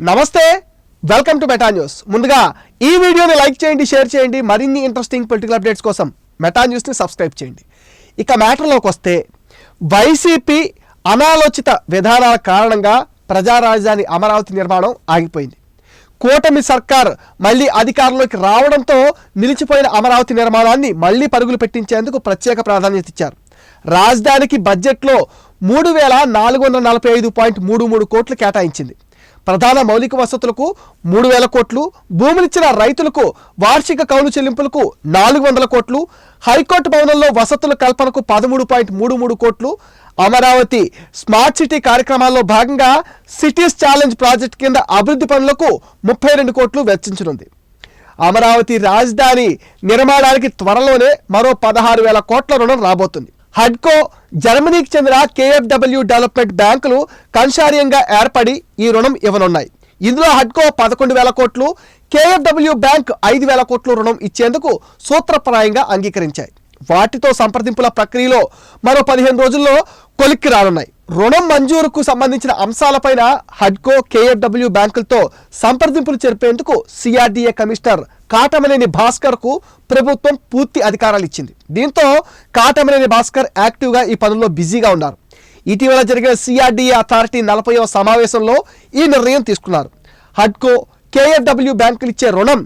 నమస్తే, welcome to meta news. ముందుగా ఈ వీడియోని లైక్ చేయండి, షేర్ చేయండి. మరిన్ని ఇంట్రెస్టింగ్ పొలిటికల్ అప్డేట్స్ కోసం మెటా న్యూస్ని సబ్స్క్రైబ్ చేయండి. ఇక మ్యాటర్లోకి వస్తే, వైసీపీ అనాలోచిత విధానాల కారణంగా ప్రజా రాజధాని అమరావతి నిర్మాణం ఆగిపోయింది. కూటమి సర్కార్ మళ్ళీ అధికారంలోకి రావడంతో నిలిచిపోయిన అమరావతి నిర్మాణాన్ని మళ్ళీ పరుగులు పెట్టించేందుకు ప్రత్యేక ప్రాధాన్యత ఇచ్చారు. రాజధానికి బడ్జెట్లో 3,445.33 కోట్లు కేటాయించింది. ప్రధాన మౌలిక వసతులకు 3,000 కోట్లు, భూములిచ్చిన రైతులకు వార్షిక కౌలు చెల్లింపులకు 400 కోట్లు, హైకోర్టు భవనంలో వసతుల కల్పనకు 13.33 కోట్లు, అమరావతి స్మార్ట్ సిటీ కార్యక్రమాల్లో భాగంగా సిటీస్ ఛాలెంజ్ ప్రాజెక్ట్ కింద అభివృద్ధి పనులకు 32 కోట్లు వెచ్చించనుంది. అమరావతి రాజధాని నిర్మాణానికి త్వరలోనే మరో 16,000 కోట్ల రుణం రాబోతుంది. హడ్కో, జర్మనీకి చెందిన KfW డెవలప్మెంట్ బ్యాంకులు కన్సార్యంగా ఏర్పడి ఈ రుణం ఇవ్వనున్నాయి. ఇందులో హడ్కో 11,000 కోట్లు, KfW బ్యాంక్ 5,000 కోట్లు రుణం ఇచ్చేందుకు సూత్రప్రాయంగా అంగీకరించాయి. వాటితో సంప్రదింపుల ప్రక్రియలో మరో 15 రోజుల్లో కొలిక్కి రానున్నాయి. రుణం మంజూరుకు సంబంధించిన అంశాలపైన హడ్కో, KfW బ్యాంకులతో సంప్రదింపులు జరిపేందుకు CRDA కమిషనర్ కాటమనేని భాస్కర్కు ప్రభుత్వం పూర్తి అధికారాలు ఇచ్చింది. దీంతో కాటమనేని భాస్కర్ యాక్టివ్గా ఈ పనుల్లో బిజీగా ఉన్నారు. ఇటీవల జరిగిన CRDA అథారిటీ 40వ సమావేశంలో ఈ నిర్ణయం తీసుకున్నారు. హడ్కో, KfW బ్యాంకులు ఇచ్చే రుణం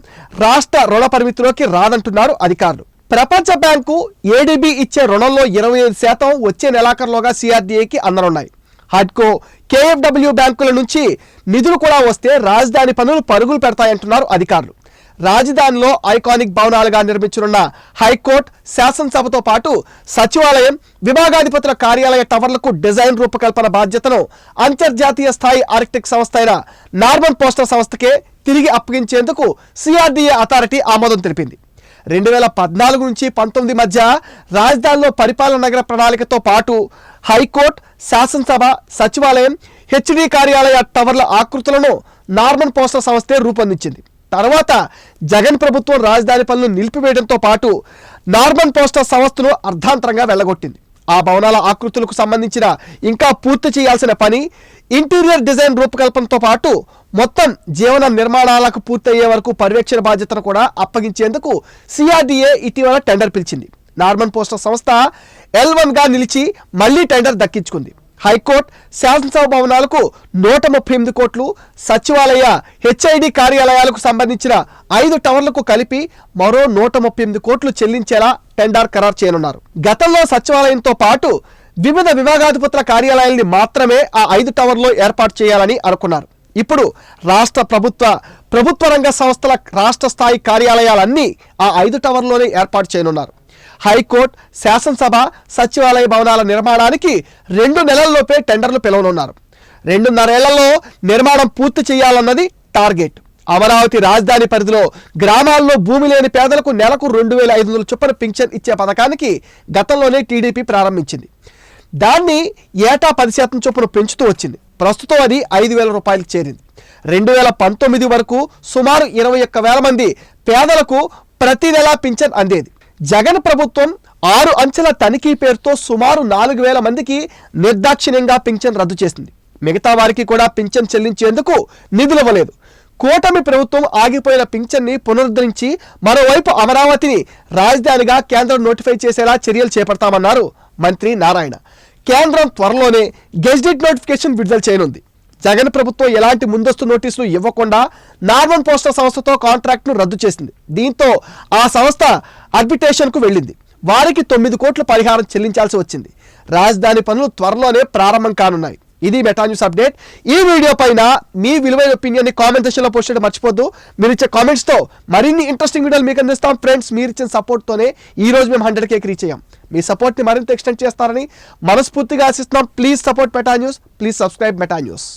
రాష్ట్ర రుణ పరిమితిలోకి రాదంటున్నారు అధికారులు. ప్రపంచ బ్యాంకు, ADB ఇచ్చే రుణంలో 25% వచ్చే నెలాఖరులోగా CRDAకి అందనున్నాయి. హడ్కో, KfW బ్యాంకుల నుంచి నిధులు కూడా వస్తే రాజధాని పనులు పరుగులు పెడతాయంటున్నారు అధికారులు. రాజధానిలో ఐకానిక్ భవనాలుగా నిర్మించనున్న హైకోర్టు, శాసనసభతో పాటు సచివాలయం, విభాగాధిపతుల కార్యాలయ టవర్లకు డిజైన్ రూపకల్పన బాధ్యతను అంతర్జాతీయ స్థాయి ఆర్కిటెక్ట్ సంస్థ అయిన నార్మన్ పోస్టర్ సంస్థకే తిరిగి అప్పగించేందుకు CRDA అథారిటీ ఆమోదం తెలిపింది. 2014 నుంచి 19 మధ్య రాజధానిలో పరిపాలన నగర ప్రణాళికతో పాటు హైకోర్టు, శాసనసభ, సచివాలయం, HD కార్యాలయ టవర్ల ఆకృతులను నార్మన్ పోస్టర్ సంస్థే రూపొందించింది. తర్వాత జగన్ ప్రభుత్వం రాజధాని పనులు నిలిపివేయడంతో పాటు నార్మన్ పోస్టర్ సంస్థను అర్ధాంతరంగా వెళ్ళగొట్టింది. ఆ భవనాల ఆకృతులకు సంబంధించిన ఇంకా పూర్తి చేయాల్సిన పని, ఇంటీరియర్ డిజైన్ రూపకల్పనతో పాటు మొత్తం జీవన నిర్మాణాలకు పూర్తయ్యే వరకు పర్యవేక్షణ బాధ్యతను కూడా అప్పగించేందుకు CRDA ఇటీవల టెండర్ పిలిచింది. నార్మన్ పోస్టర్ సంస్థ L1గా నిలిచి మళ్లీ టెండర్ దక్కించుకుంది. హైకోర్టు, శాసనసభ భవనాలకు 138 కోట్లు, సచివాలయ, HID కార్యాలయాలకు సంబంధించిన 5 టవర్లకు కలిపి మరో 138 కోట్లు చెల్లించేలా టెండర్ ఖరారు చేయనున్నారు. గతంలో సచివాలయంతో పాటు వివిధ విభాగాధిపతుల కార్యాలయాల్ని మాత్రమే ఆ 5 టవర్లో ఏర్పాటు చేయాలని అనుకున్నారు. ఇప్పుడు రాష్ట్ర ప్రభుత్వ రంగ సంస్థల రాష్ట్ర స్థాయి కార్యాలయాలన్నీ ఆ 5 టవర్లోనే ఏర్పాటు చేయనున్నారు. హైకోర్టు, శాసనసభ, సచివాలయ భవనాల నిర్మాణానికి 2 నెలల్లోపే టెండర్లు పిలవనున్నారు. 2.5 ఏళ్లలో నిర్మాణం పూర్తి చేయాలన్నది టార్గెట్. అమరావతి రాజధాని పరిధిలో గ్రామాల్లో భూమి లేని పేదలకు నెలకు 2,500 చొప్పున పింఛన్ ఇచ్చే పథకానికి గతంలోనే TDP ప్రారంభించింది. దాన్ని ఏటా 10% చొప్పున పెంచుతూ వచ్చింది. ప్రస్తుతం అది 5,000 రూపాయలకు చేరింది. 2019 వరకు సుమారు 21,000 మంది పేదలకు ప్రతి నెలా పింఛన్ అందేది. జగన్ ప్రభుత్వం 6 అంచెల తనిఖీ పేరుతో సుమారు 4,000 మందికి నిర్దాక్షిణ్యంగా పింఛన్ రద్దు చేసింది. మిగతా వారికి కూడా పింఛన్ చెల్లించేందుకు నిధులివ్వలేదు. కూటమి ప్రభుత్వం ఆగిపోయిన పింఛన్ని పునరుద్ధరించి మరోవైపు అమరావతిని రాజధానిగా కేంద్రం నోటిఫై చేసేలా చర్యలు చేపడతామన్నారు మంత్రి నారాయణ. కేంద్రం త్వరలోనే గెజిటెడ్ నోటిఫికేషన్ విడుదల చేయనుంది. జగన్ ప్రభుత్వం ఎలాంటి ముందస్తు నోటీసులు ఇవ్వకుండా నార్మన్ పోస్టర్ సంస్థతో కాంట్రాక్ట్ను రద్దు చేసింది. దీంతో ఆ సంస్థ ఆర్బిట్రేషన్కు వెళ్ళింది. వారికి 9 కోట్ల పరిహారం చెల్లించాల్సి వచ్చింది. రాజధాని పనులు త్వరలోనే ప్రారంభం కానున్నాయి. ఇది మెటా న్యూస్ అప్డేట్. ఈ వీడియో పైన మీ విలువైన ఒపీనియన్ని కామెంట్ సెక్షన్లో పోస్ట్ చేయడం మర్చిపోద్దు. మీరు ఇచ్చే కామెంట్స్తో మరిన్ని ఇంట్రెస్టింగ్ వీడియోలు మీకు అందిస్తాం. ఫ్రెండ్స్, మీరు ఇచ్చిన సపోర్ట్తోనే ఈ రోజు మేము 100K రీచ్ అయ్యాం. మీ సపోర్ట్ని మరింత ఎక్స్టెండ్ చేస్తారని మనస్ఫూర్తిగా ఆశిస్తున్నాం. Please support meta news. Please subscribe meta news.